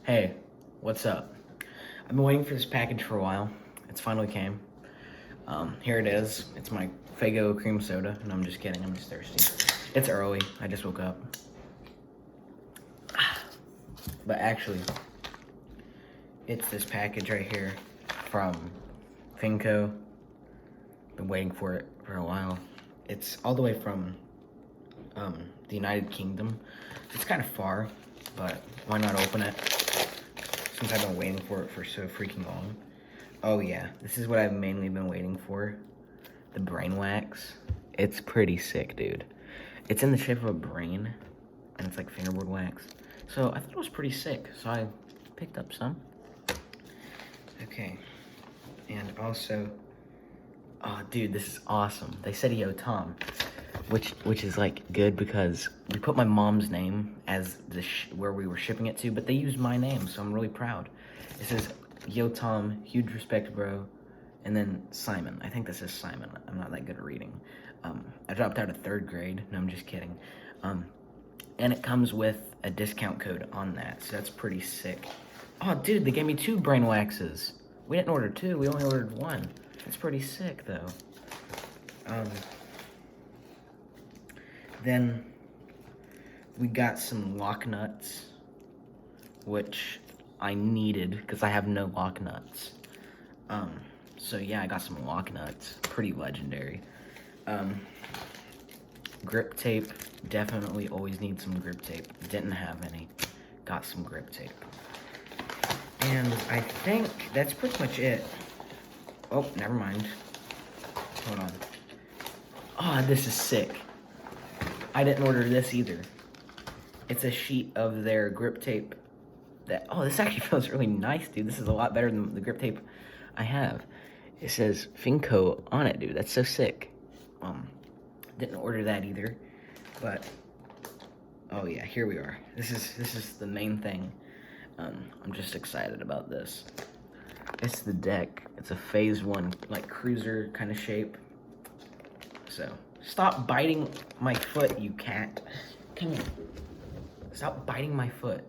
Hey, what's up? I've been waiting for this package for a while. It's finally came. Here it is. It's my Fago cream soda. No, I'm just kidding. I'm just thirsty. It's early. I just woke up. But actually, it's this package right here from Finco. Been waiting for it for a while. It's all the way from the United Kingdom. It's kind of far, but why not open it? Since I've been waiting for it for so freaking long. Oh yeah, this is what I've mainly been waiting for. The brain wax. It's pretty sick, dude. It's in the shape of a brain, and it's like fingerboard wax. So I thought it was pretty sick, so I picked up some. Okay, and also, oh dude, this is awesome. They said yo Tom, which is like good because we put my mom's name as the where we were shipping it to, but they used my name, so I'm really proud. It says yo Tom, huge respect, bro, and then Simon. I think this is Simon. I'm not that good at reading. I dropped out of 3rd grade. No, I'm just kidding. And it comes with a discount code on that, so that's pretty sick. Oh, dude, they gave me 2 brain waxes. We didn't order 2. We only ordered 1. That's pretty sick, though. Then we got some lock nuts, which I needed because I have no lock nuts. So yeah, I got some lock nuts. Pretty legendary. Grip tape. Definitely always need some grip tape. Didn't have any. Got some grip tape. And I think that's pretty much it. Oh, never mind. Hold on. Oh, this is sick. I didn't order this either. It's a sheet of their grip tape that, oh, this actually feels really nice, dude. This is a lot better than the grip tape I have. It says Finco on it, dude. That's so sick. Didn't order that either, but oh yeah, here we are. This is the main thing. I'm just excited about this. It's the deck. It's a phase 1, like cruiser kind of shape. So stop biting my foot, you cat. Come here. Stop biting my foot.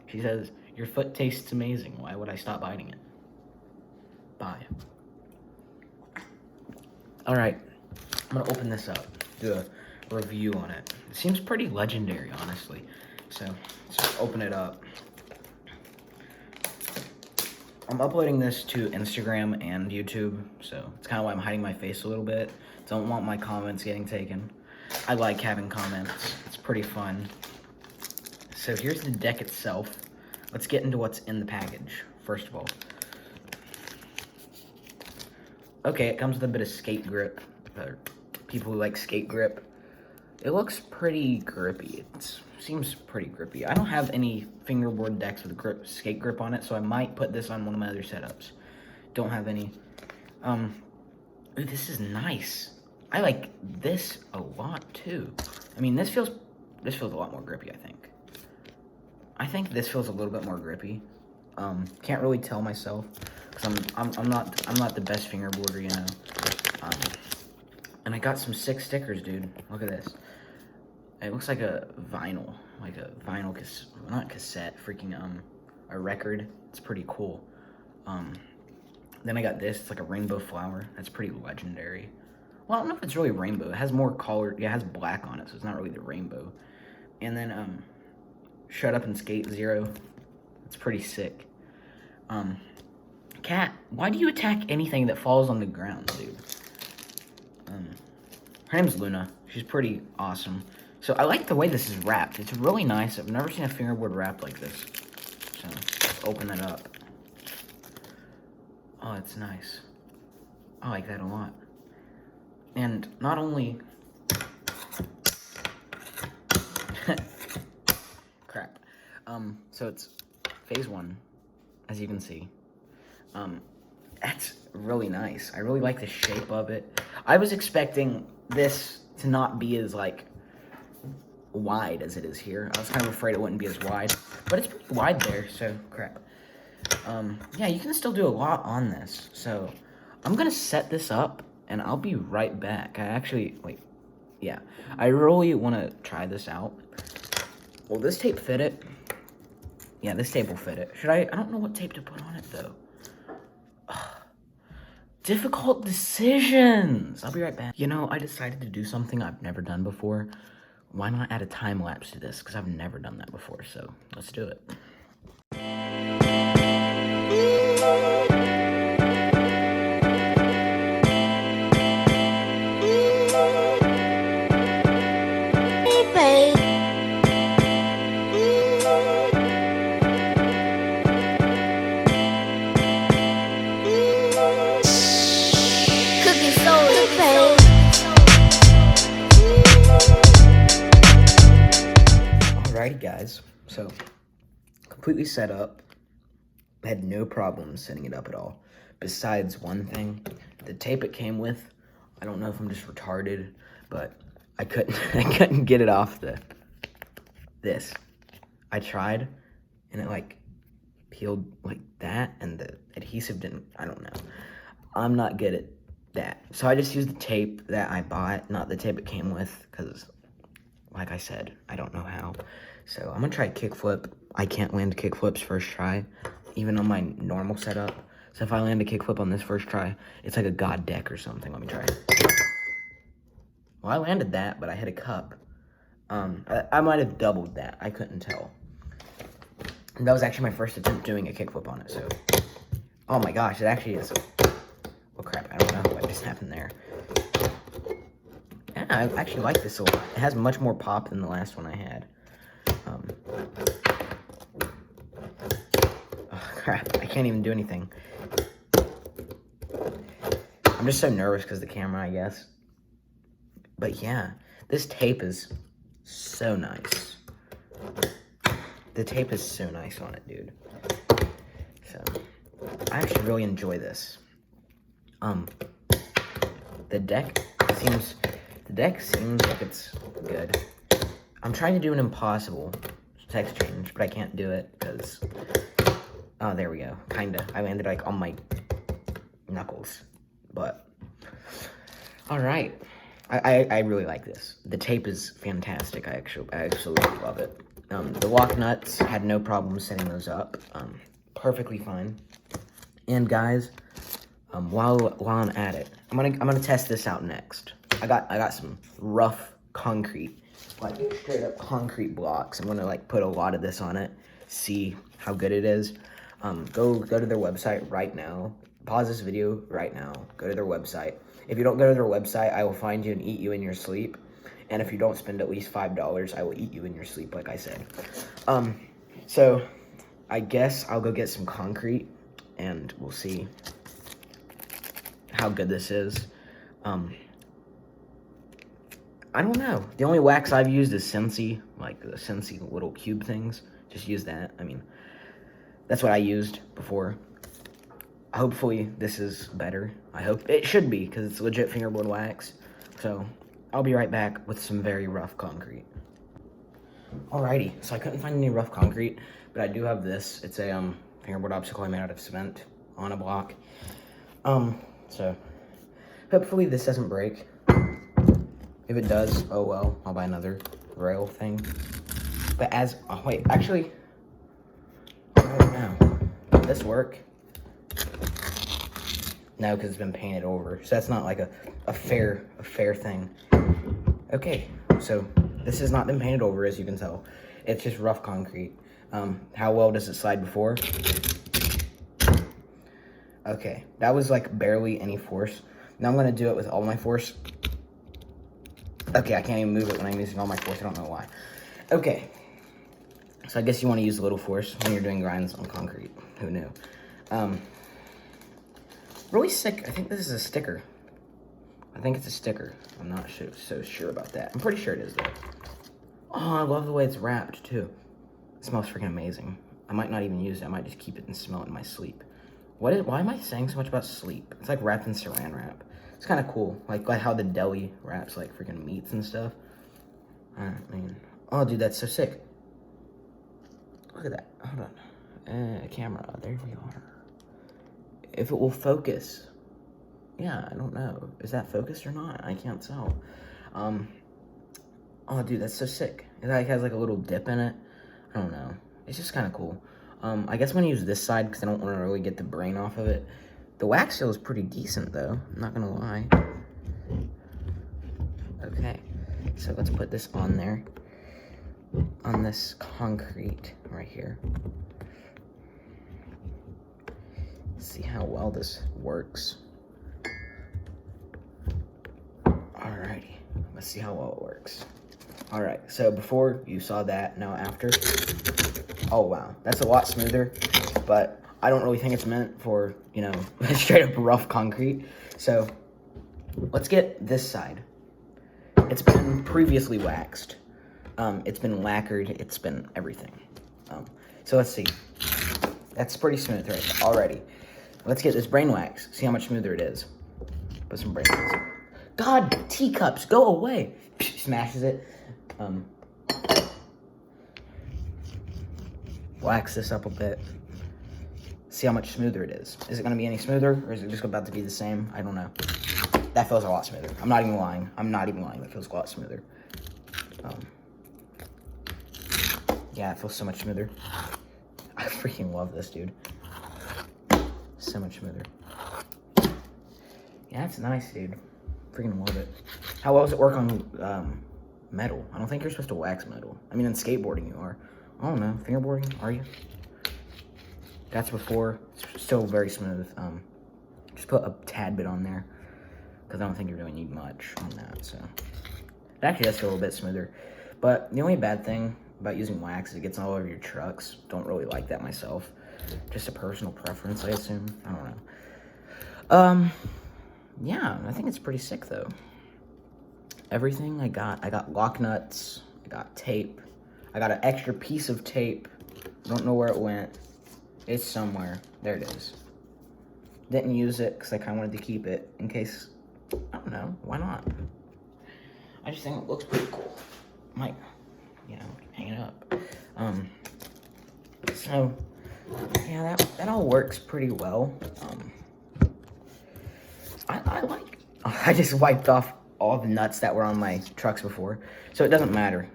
She says, your foot tastes amazing. Why would I stop biting it? Bye. Alright, I'm gonna open this up, do a review on it. It seems pretty legendary, honestly. So, let's open it up. I'm uploading this to Instagram and YouTube, so it's kind of why I'm hiding my face a little bit. Don't want my comments getting taken. I like having comments. It's pretty fun. So here's the deck itself. Let's get into what's in the package, first of all. Okay, it comes with a bit of skate grip. For people who like skate grip. It looks pretty grippy. It seems pretty grippy. I don't have any fingerboard decks with skate grip on it, so I might put this on one of my other setups. Don't have any. Ooh, this is nice. I like this a lot too. I mean, this feels a lot more grippy, I think. I think this feels a little bit more grippy. Can't really tell myself because I'm not the best fingerboarder, you know. And I got some sick stickers, dude. Look at this. It looks like a vinyl, not cassette, freaking a record. It's pretty cool. Then I got this. It's like a rainbow flower. That's pretty legendary. Well, I don't know if it's really rainbow. It has more color. Yeah, it has black on it, so it's not really the rainbow. And then Shut Up and Skate Zero. It's pretty sick. Cat, why do you attack anything that falls on the ground, dude? Her name's Luna. She's pretty awesome. So I like the way this is wrapped. It's really nice. I've never seen a fingerboard wrapped like this. So let's open it up. Oh, it's nice. I like that a lot. And not only... Crap. So it's phase 1, as you can see. That's really nice. I really like the shape of it. I was expecting this to not be as, like, wide as it is here. I was kind of afraid it wouldn't be as wide, but it's pretty wide there, so crap. Yeah, you can still do a lot on this. So I'm gonna set this up, and I'll be right back. Yeah, I really want to try this out. Will this tape fit it? Yeah, this tape will fit it. Should I don't know what tape to put on it, though. Ugh. Difficult decisions. I'll be right back. You know, I decided to do something I've never done before. Why not add a time lapse to this? Because I've never done that before, so let's do it. Alrighty guys, so completely set up. I had no problem setting it up at all. Besides one thing, the tape it came with, I don't know if I'm just retarded, but I couldn't get it off this. I tried, and it like peeled like that, and the adhesive didn't, I don't know. I'm not good at that. So I just used the tape that I bought, not the tape it came with, because like I said, I don't know how. So I'm gonna try kickflip. I can't land kickflips first try, even on my normal setup. So if I land a kickflip on this first try, it's like a god deck or something. Let me try. Well, I landed that, but I hit a cup. I might have doubled that. I couldn't tell. And that was actually my first attempt doing a kickflip on it, so. Oh my gosh, it actually is. Oh crap, I don't know what just happened there. Yeah, I actually like this a lot. It has much more pop than the last one I had. Oh, crap, I can't even do anything. I'm just so nervous because of the camera, I guess. But yeah, this tape is so nice. The tape is so nice on it, dude. So, I actually really enjoy this. The deck seems like it's good. I'm trying to do an impossible text change, but I can't do it because, oh, there we go. Kinda. I landed like on my knuckles, but all right. I really like this. The tape is fantastic. I absolutely love it. The lock nuts, had no problem setting those up. Perfectly fine. And guys, while I'm at it, I'm gonna test this out next. I got some rough concrete, like straight up concrete blocks. I'm gonna like put a lot of this on it, see how good it is. Go to their website right now. Pause this video right now. Go to their website. If you don't go to their website, I will find you and eat you in your sleep. And if you don't spend at least $5, I will eat you in your sleep, like I said. So I guess I'll go get some concrete, and we'll see how good this is. I don't know. The only wax I've used is Scentsy, like the Scentsy little cube things. Just use that. I mean, that's what I used before. Hopefully this is better. I hope it should be, because it's legit fingerboard wax. So I'll be right back with some very rough concrete. Alrighty, so I couldn't find any rough concrete, but I do have this. It's a fingerboard obstacle I made out of cement on a block. So hopefully this doesn't break. If it does, oh well, I'll buy another rail thing. But oh wait, actually, I don't know. Does this work? No, because it's been painted over. So that's not like a fair thing. Okay, so this has not been painted over, as you can tell. It's just rough concrete. How well does it slide before? Okay, that was like barely any force. Now I'm gonna do it with all my force. Okay, I can't even move it when I'm using all my force. I don't know why. Okay, so I guess you want to use a little force when you're doing grinds on concrete. Who knew? Really sick. I think this is a sticker. I think it's a sticker. I'm not so sure about that. I'm pretty sure it is, though. Oh, I love the way it's wrapped, too. It smells freaking amazing. I might not even use it. I might just keep it and smell it in my sleep. Why am I saying so much about sleep? It's like wrapped in saran wrap. It's kind of cool. Like how the deli wraps, like, freaking meats and stuff. I mean, oh, dude, that's so sick. Look at that. Hold on. Camera. There we are. If it will focus. Yeah, I don't know. Is that focused or not? I can't tell. Oh, dude, that's so sick. It like has like a little dip in it. I don't know. It's just kind of cool. I guess I'm gonna use this side because I don't want to really get the brain off of it. The wax feels pretty decent though, I'm not gonna lie. Okay, so let's put this on there. On this concrete right here. See how well this works. Alrighty, let's see how well it works. Alright, so before you saw that, now after. Oh wow, that's a lot smoother, but I don't really think it's meant for, you know, straight up rough concrete. So let's get this side. It's been previously waxed. It's been lacquered, it's been everything. So let's see. That's pretty smooth right already. Let's get this brain wax, see how much smoother it is. Put some brain wax. God, teacups, go away. Smashes it. Wax this up a bit. See how much smoother it is. Is it gonna be any smoother, or is it just about to be the same? I don't know. That feels a lot smoother. I'm not even lying. That feels a lot smoother. Yeah, it feels so much smoother. I freaking love this, dude. So much smoother. Yeah, that's nice, dude. Freaking love it. How well does it work on metal? I don't think you're supposed to wax metal. I mean, in skateboarding you are. I don't know. Fingerboarding, are you? That's before. It's still very smooth. Just put a tad bit on there, because I don't think you really need much on that. So it actually does feel a little bit smoother. But the only bad thing about using wax is it gets all over your trucks. Don't really like that myself. Just a personal preference, I assume. I don't know. Yeah, I think it's pretty sick though. Everything I got lock nuts, I got tape, I got an extra piece of tape. Don't know where it went. It's somewhere. There it is. Didn't use it because I kind of wanted to keep it in case, I don't know, why not? I just think it looks pretty cool. Might, you know, hang it up. So, yeah, that all works pretty well. I like, I just wiped off all the nuts that were on my trucks before, so it doesn't matter.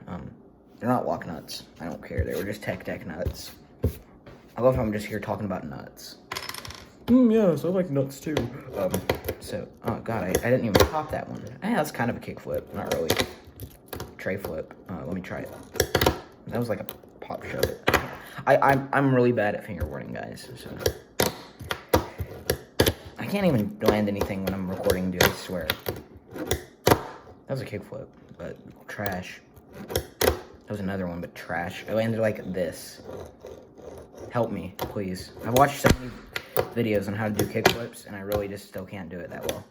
They're not lock nuts. I don't care. They were just Tech Deck nuts. I love how I'm just here talking about nuts. Yes, I like nuts too. So, oh god, I didn't even pop that one. That's kind of a kickflip, not really. Tray flip. Let me try it. That was like a pop shove it. I'm really bad at fingerboarding, guys. So I can't even land anything when I'm recording, dude. I swear. That was a kickflip, but trash. That was another one, but trash. I landed like this. Help me, please. I've watched so many videos on how to do kickflips, and I really just still can't do it that well.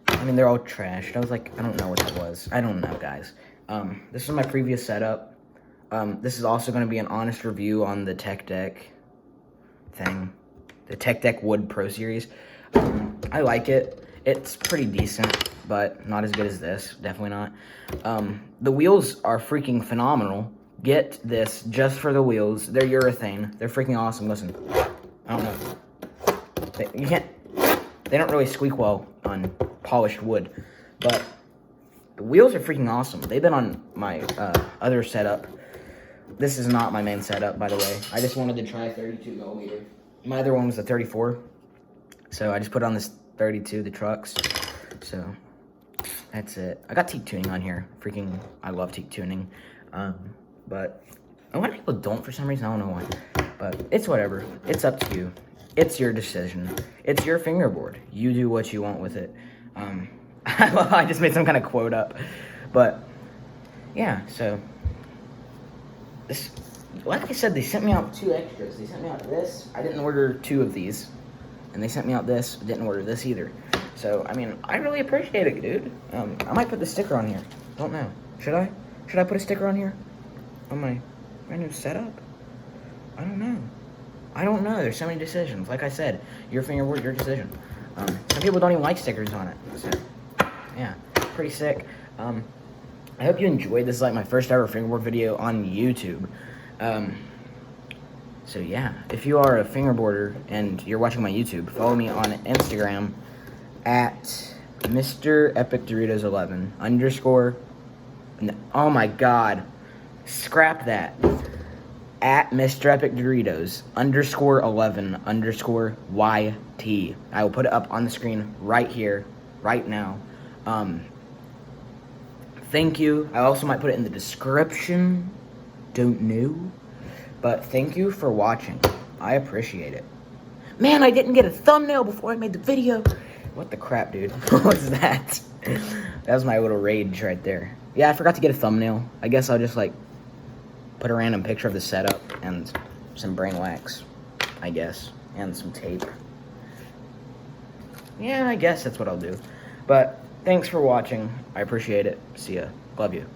I mean, they're all trash. I was like, I don't know what that was. I don't know, guys. This is my previous setup. This is also going to be an honest review on the Tech Deck thing. The Tech Deck Wood Pro Series. I like it. It's pretty decent, but not as good as this. Definitely not. The wheels are freaking phenomenal. Get this just for the wheels. They're urethane. They're freaking awesome. Listen, I don't know. They don't really squeak well on polished wood, but the wheels are freaking awesome. They've been on my other setup. This is not my main setup, by the way. I just wanted to try 32mm. My other one was a 34, so I just put on this 32, the trucks. So that's it. I got teak tuning on here. Freaking, I love teak tuning. But a lot of people don't for some reason. I don't know why. But it's whatever. It's up to you. It's your decision. It's your fingerboard. You do what you want with it. I just made some kind of quote up. But yeah, so this, like I said, they sent me out 2 extras. They sent me out this. I didn't order 2 of these. And they sent me out this. I didn't order this either. So, I mean, I really appreciate it, dude. I might put the sticker on here. Don't know. Should I? Should I put a sticker on here? On my new setup? I don't know. There's so many decisions. Like I said, your fingerboard, your decision. Some people don't even like stickers on it. So, yeah, pretty sick. I hope you enjoyed. This is like my first ever fingerboard video on YouTube. So yeah, if you are a fingerboarder and you're watching my YouTube, follow me on Instagram at Mr. Epic Doritos 11 _ oh my god, Scrap that. At Mr. Epic Doritos _11_YT. I will put it up on the screen right here, right now. Thank you. I also might put it in the description. Don't know. But thank you for watching. I appreciate it. Man, I didn't get a thumbnail before I made the video. What the crap, dude? What's that? That was my little rage right there. Yeah, I forgot to get a thumbnail. I guess I'll just, like, put a random picture of the setup and some brain wax, I guess, and some tape. Yeah, I guess that's what I'll do. But thanks for watching. I appreciate it. See ya. Love you.